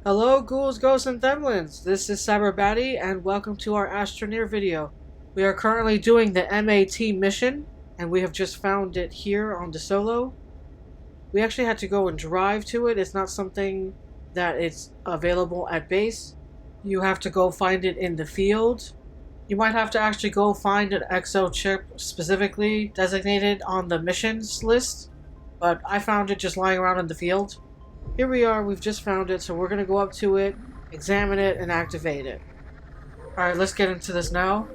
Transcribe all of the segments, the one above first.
Hello Ghouls, Ghosts, and Themlins! This is CyberBattiee and welcome to our Astroneer video. We are currently doing the M.A.T mission and we have just found it here on Desolo. We actually had to go and drive to it. It's not something that is available at base. You have to go find it in the field. You might have to actually go find an EXO Chip specifically designated on the missions list, but I found it just lying around in the field. Here we are, we've just found it, so we're going to go up to it, examine it, and activate it. Alright, let's get into this now.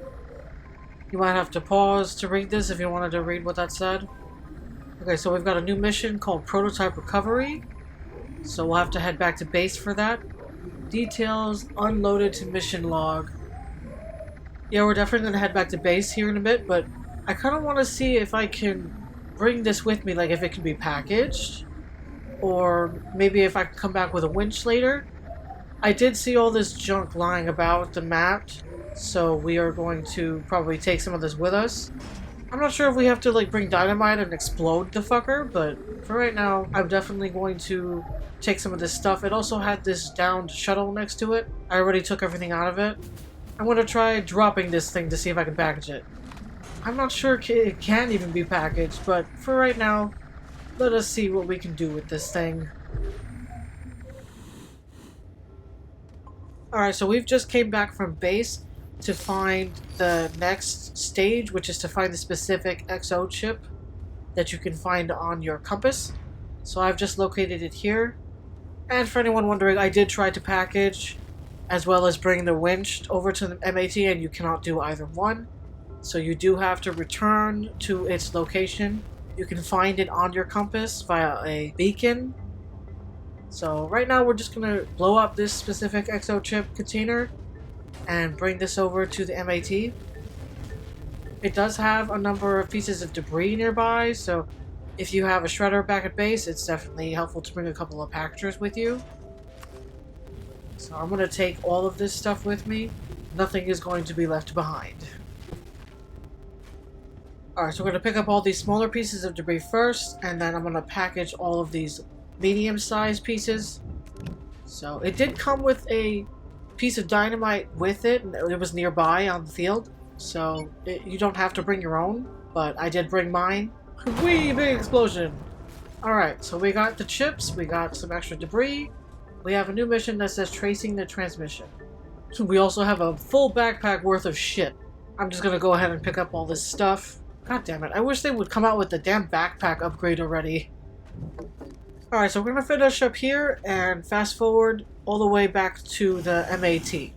You might have to pause to read this if you wanted to read what that said. Okay, so we've got a new mission called Prototype Recovery. So we'll have to head back to base for that. Details unloaded to mission log. Yeah, we're definitely going to head back to base here in a bit, but I kind of want to see if I can bring this with me, like if it can be packaged. Or maybe if I can come back with a winch later. I did see all this junk lying about the M.A.T, so we are going to probably take some of this with us. I'm not sure if we have to like bring dynamite and explode the fucker, but for right now, I'm definitely going to take some of this stuff. It also had this downed shuttle next to it. I already took everything out of it. I'm going to try dropping this thing to see if I can package it. I'm not sure it can even be packaged, but for right now, let us see what we can do with this thing. Alright, so we've just came back from base to find the next stage, which is to find the specific EXO chip that you can find on your compass. So I've just located it here. And for anyone wondering, I did try to package as well as bring the winch over to the M.A.T, and you cannot do either one. So you do have to return to its location. You can find it on your compass via a beacon. So right now we're just going to blow up this specific EXO chip container and bring this over to the M.A.T. It does have a number of pieces of debris nearby, so if you have a shredder back at base, it's definitely helpful to bring a couple of packagers with you. So I'm going to take all of this stuff with me. Nothing is going to be left behind. Alright, so we're going to pick up all these smaller pieces of debris first, and then I'm going to package all of these medium-sized pieces. So it did come with a piece of dynamite with it, and it was nearby on the field. So you don't have to bring your own, but I did bring mine. Whee! Big explosion! Alright, so we got the chips, we got some extra debris. We have a new mission that says tracing the transmission. We also have a full backpack worth of shit. I'm just going to go ahead and pick up all this stuff. God damn it, I wish they would come out with the damn backpack upgrade already. Alright, so we're going to finish up here and fast forward all the way back to the M.A.T.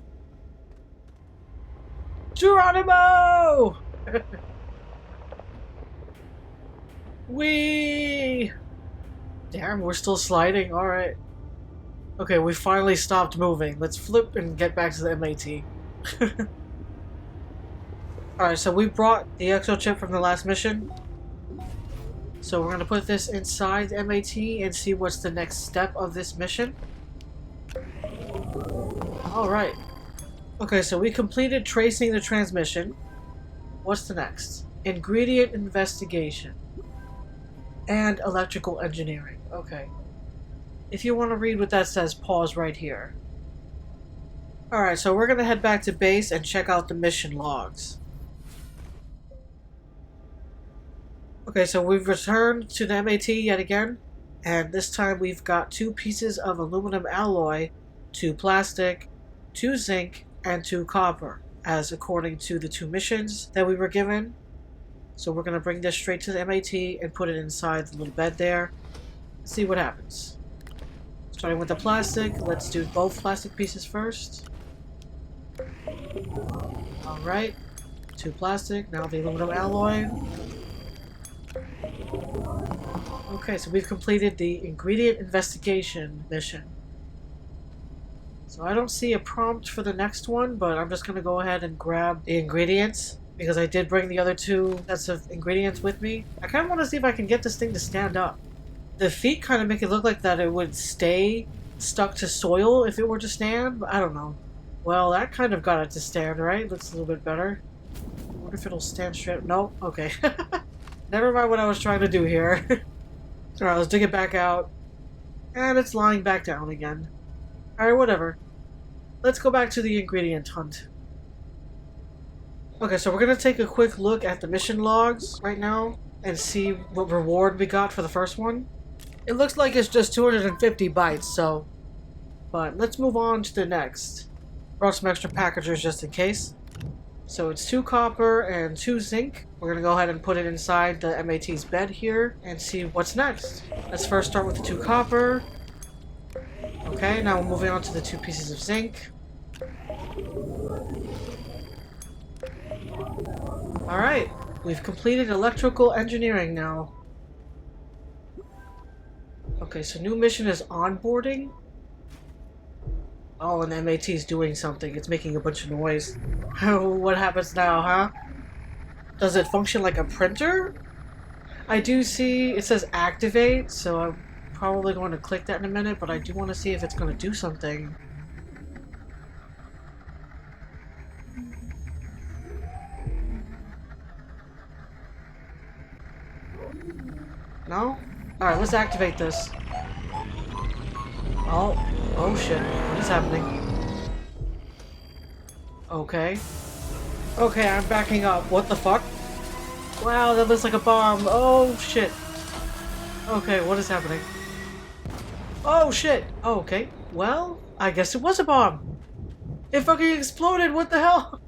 Geronimo! Whee! Damn, we're still sliding, alright. Okay, we finally stopped moving. Let's flip and get back to the M.A.T. Alright, so we brought the EXO chip from the last mission. So we're going to put this inside the M.A.T and see what's the next step of this mission. Alright. Okay, so we completed tracing the transmission. What's the next? Ingredient investigation. And electrical engineering. Okay. If you want to read what that says, pause right here. Alright, so we're going to head back to base and check out the mission logs. Okay, so we've returned to the M.A.T yet again, and this time we've got 2 pieces of aluminum alloy, 2 plastic, 2 zinc, and 2 copper, as according to the 2 missions that we were given. So we're going to bring this straight to the M.A.T and put it inside the little bed there. See what happens. Starting with the plastic, let's do both plastic pieces first. Alright, 2 plastic, now the aluminum alloy. Okay, so we've completed the ingredient investigation mission. So I don't see a prompt for the next one, but I'm just going to go ahead and grab the ingredients, because I did bring the other 2 sets of ingredients with me. I kind of want to see if I can get this thing to stand up. The feet kind of make it look like that it would stay stuck to soil if it were to stand, but I don't know. Well, that kind of got it to stand, right? Looks a little bit better. I wonder if it'll stand straight. Nope. Okay. Never mind what I was trying to do here. Alright, let's dig it back out. And it's lying back down again. Alright, whatever. Let's go back to the ingredient hunt. Okay, so we're gonna take a quick look at the mission logs right now and see what reward we got for the first one. It looks like it's just 250 bytes, so... But let's move on to the next. Brought some extra packagers just in case. So it's 2 copper and 2 zinc. We're gonna go ahead and put it inside the M.A.T's bed here and see what's next. Let's first start with the 2 copper. Okay, now we're moving on to the 2 pieces of zinc. Alright, we've completed electrical engineering now. Okay, so new mission is onboarding. Oh, and the M.A.T is doing something. It's making a bunch of noise. What happens now, huh? Does it function like a printer? I do see it says activate, so I'm probably going to click that in a minute, but I do want to see if it's going to do something. No? Alright, let's activate this. Oh shit. What is happening? Okay. Okay, I'm backing up. What the fuck? Wow, that looks like a bomb. Oh shit. Okay, what is happening? Oh shit. Oh, okay. Well, I guess it was a bomb. It fucking exploded. What the hell?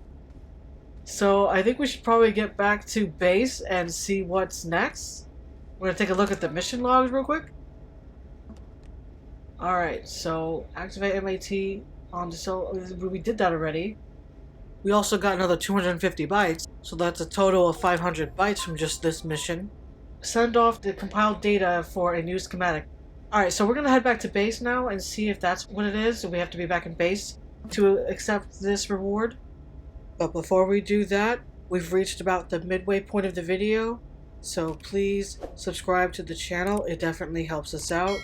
So, I think we should probably get back to base and see what's next. We're gonna take a look at the mission logs real quick. Alright, so activate M.A.T on Desolo. We did that already. We also got another 250 bytes, so that's a total of 500 bytes from just this mission. Send off the compiled data for a new schematic. Alright, so we're gonna head back to base now and see if that's what it is. We have to be back in base to accept this reward. But before we do that, we've reached about the midway point of the video, so please subscribe to the channel. It definitely helps us out.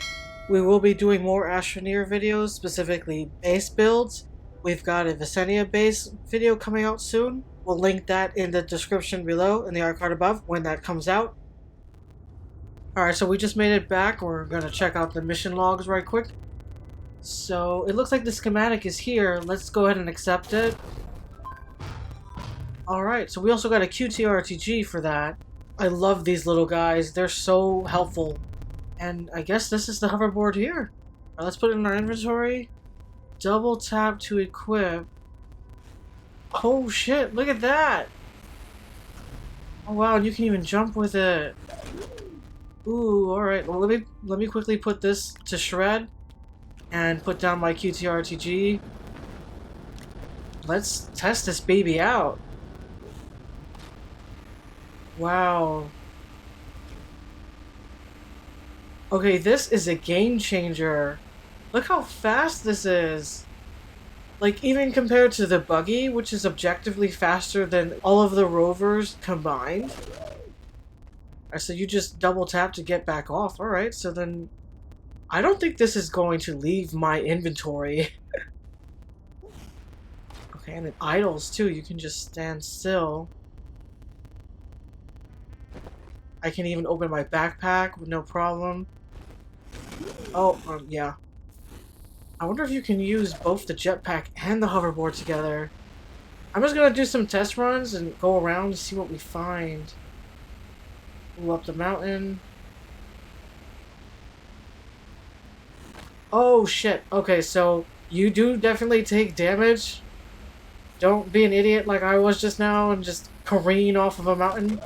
We will be doing more Astroneer videos, specifically base builds. We've got a Visenia base video coming out soon. We'll link that in the description below, in the art card above, when that comes out. Alright, so we just made it back. We're going to check out the mission logs right quick. So, it looks like the schematic is here. Let's go ahead and accept it. Alright, so we also got a QTRTG for that. I love these little guys. They're so helpful. And I guess this is the hoverboard here. Right, let's put it in our inventory. Double tap to equip. Oh shit, look at that! Oh wow, and you can even jump with it. Ooh, alright. Well, let me quickly put this to shred and put down my QTRTG. Let's test this baby out. Wow. Okay, this is a game changer. Look how fast this is. Like, even compared to the buggy, which is objectively faster than all of the rovers combined. Alright, so you just double tap to get back off. Alright, so then... I don't think this is going to leave my inventory. Okay, and it idles too. You can just stand still. I can even open my backpack with no problem. Oh, yeah. I wonder if you can use both the jetpack and the hoverboard together. I'm just gonna do some test runs and go around and see what we find. Go up the mountain. Oh shit. Okay, so you do definitely take damage. Don't be an idiot like I was just now and just careen off of a mountain.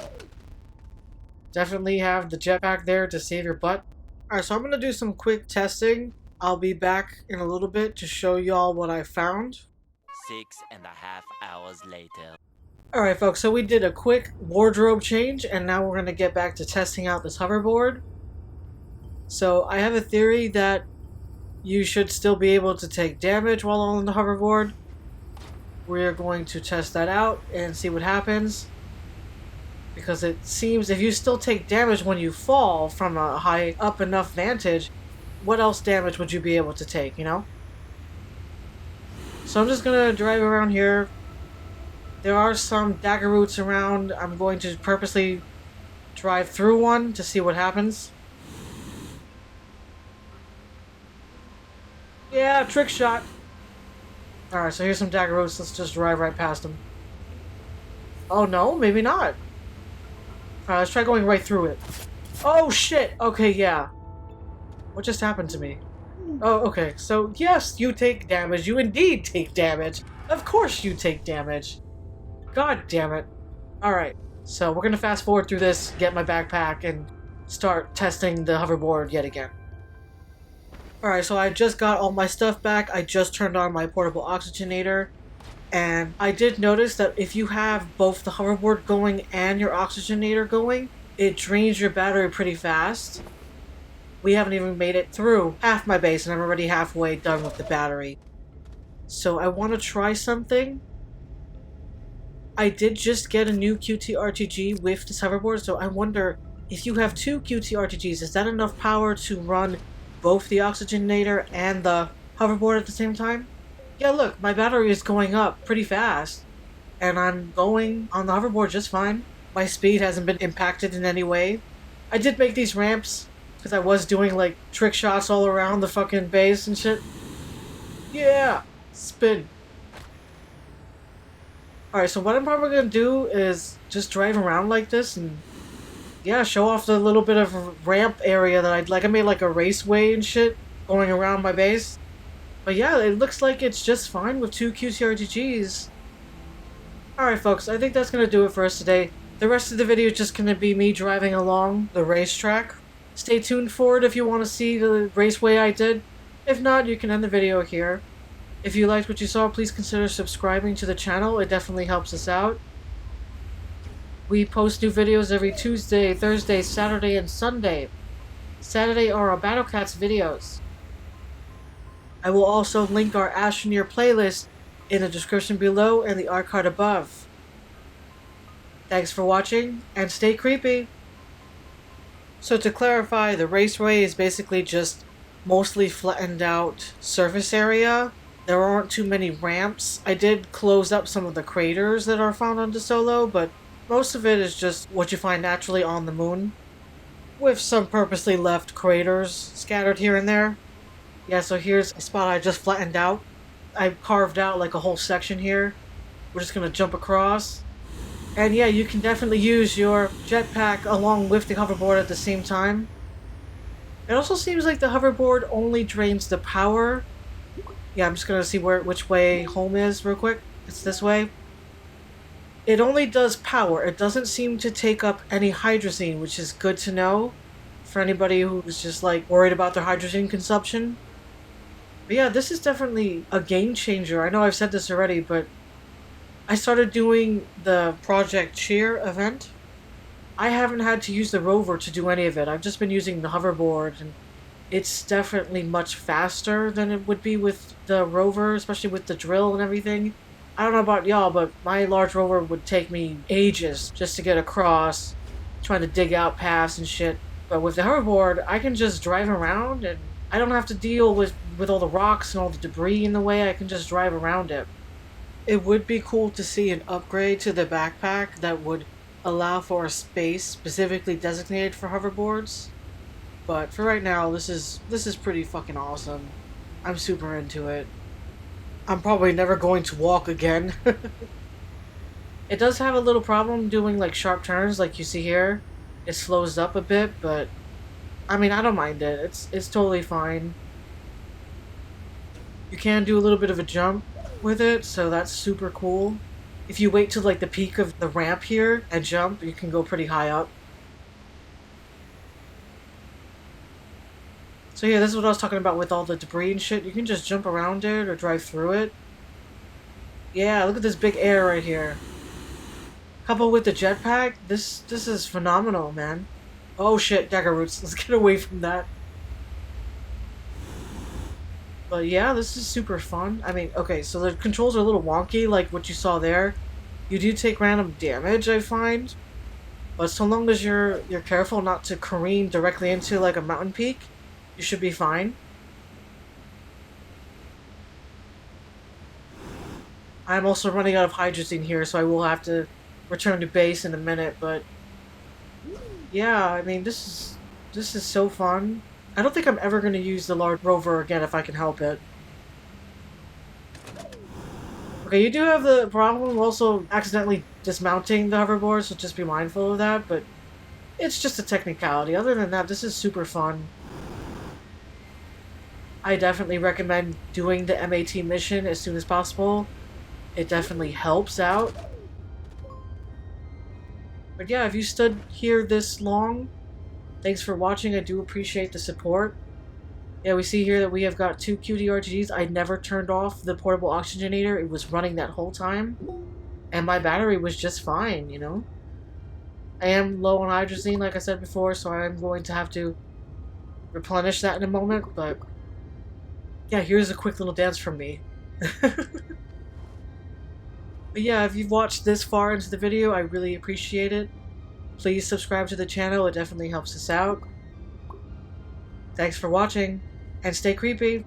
Definitely have the jetpack there to save your butt. Alright, so I'm gonna do some quick testing. I'll be back in a little bit to show y'all what I found. 6.5 hours later. Alright folks, so we did a quick wardrobe change and now we're gonna get back to testing out this hoverboard. So I have a theory that you should still be able to take damage while on the hoverboard. We're going to test that out and see what happens. Because it seems if you still take damage when you fall from a high up enough vantage, what else damage would you be able to take, you know? So I'm just gonna drive around here. There are some dagger routes around. I'm going to purposely drive through one to see what happens. Yeah, trick shot. Alright, so here's some dagger roads. Let's just drive right past them. Oh no, maybe not. Alright, let's try going right through it. Oh shit! Okay, yeah. What just happened to me? Oh, okay. So, yes, you take damage. You indeed take damage. Of course you take damage. God damn it. Alright, so we're gonna fast forward through this, get my backpack, and start testing the hoverboard yet again. Alright, so I just got all my stuff back. I just turned on my portable oxygenator. And I did notice that if you have both the hoverboard going and your oxygenator going, it drains your battery pretty fast. We haven't even made it through half my base and I'm already halfway done with the battery. So I want to try something. I did just get a new QT-RTG with this hoverboard, so I wonder if you have two QT-RTGs, is that enough power to run both the oxygenator and the hoverboard at the same time? Yeah, look, my battery is going up pretty fast, and I'm going on the hoverboard just fine. My speed hasn't been impacted in any way. I did make these ramps, because I was doing, like, trick shots all around the fucking base and shit. Yeah! Spin. Alright, so what I'm probably gonna do is just drive around like this and, yeah, show off the little bit of ramp area that I made, like, a raceway and shit going around my base. But yeah, it looks like it's just fine with two QT-RTGs. Alright folks, I think that's going to do it for us today. The rest of the video is just going to be me driving along the racetrack. Stay tuned for it if you want to see the raceway I did. If not, you can end the video here. If you liked what you saw, please consider subscribing to the channel. It definitely helps us out. We post new videos every Tuesday, Thursday, Saturday, and Sunday. Saturday are our Battle Cats videos. I will also link our Astroneer playlist in the description below and the art card above. Thanks for watching, and stay creepy! So to clarify, the raceway is basically just mostly flattened out surface area. There aren't too many ramps. I did close up some of the craters that are found on Desolo, but most of it is just what you find naturally on the moon, with some purposely left craters scattered here and there. Yeah, so here's a spot I just flattened out. I carved out like a whole section here. We're just gonna jump across. And yeah, you can definitely use your jetpack along with the hoverboard at the same time. It also seems like the hoverboard only drains the power. Yeah, I'm just gonna see which way home is real quick. It's this way. It only does power. It doesn't seem to take up any hydrazine, which is good to know for anybody who's just like worried about their hydrazine consumption. But yeah, this is definitely a game changer. I know I've said this already, but I started doing the Project Cheer event. I haven't had to use the rover to do any of it. I've just been using the hoverboard, and it's definitely much faster than it would be with the rover, especially with the drill and everything. I don't know about y'all, but my large rover would take me ages just to get across, trying to dig out paths and shit. But with the hoverboard, I can just drive around, and I don't have to deal with all the rocks and all the debris in the way. I can just drive around it. It would be cool to see an upgrade to the backpack that would allow for a space specifically designated for hoverboards. But for right now, this is pretty fucking awesome. I'm super into it. I'm probably never going to walk again. It does have a little problem doing like sharp turns like you see here. It slows up a bit, but I mean, I don't mind it. It's totally fine. You can do a little bit of a jump with it, so that's super cool. If you wait till like the peak of the ramp here and jump, you can go pretty high up. So yeah, this is what I was talking about with all the debris and shit. You can just jump around it or drive through it. Yeah, look at this big air right here. Coupled with the jetpack, this is phenomenal, man. Oh shit, dagger roots. Let's get away from that. But yeah, this is super fun. I mean, okay, so the controls are a little wonky, like what you saw there. You do take random damage, I find. But so long as you're careful not to careen directly into like a mountain peak, you should be fine. I'm also running out of hydrazine here, so I will have to return to base in a minute, but yeah, I mean, this is so fun. I don't think I'm ever going to use the large rover again if I can help it. Okay, you do have the problem also accidentally dismounting the hoverboard, so just be mindful of that, but it's just a technicality. Other than that, this is super fun. I definitely recommend doing the M.A.T mission as soon as possible. It definitely helps out. But yeah, if you stood here this long, thanks for watching. I do appreciate the support. Yeah, we see here that we have got 2 QDRGs. I never turned off the portable oxygenator. It was running that whole time. And my battery was just fine, you know? I am low on hydrazine, like I said before, so I'm going to have to replenish that in a moment, but yeah, here's a quick little dance from me. But yeah, if you've watched this far into the video, I really appreciate it. Please subscribe to the channel, it definitely helps us out. Thanks for watching, and stay creepy!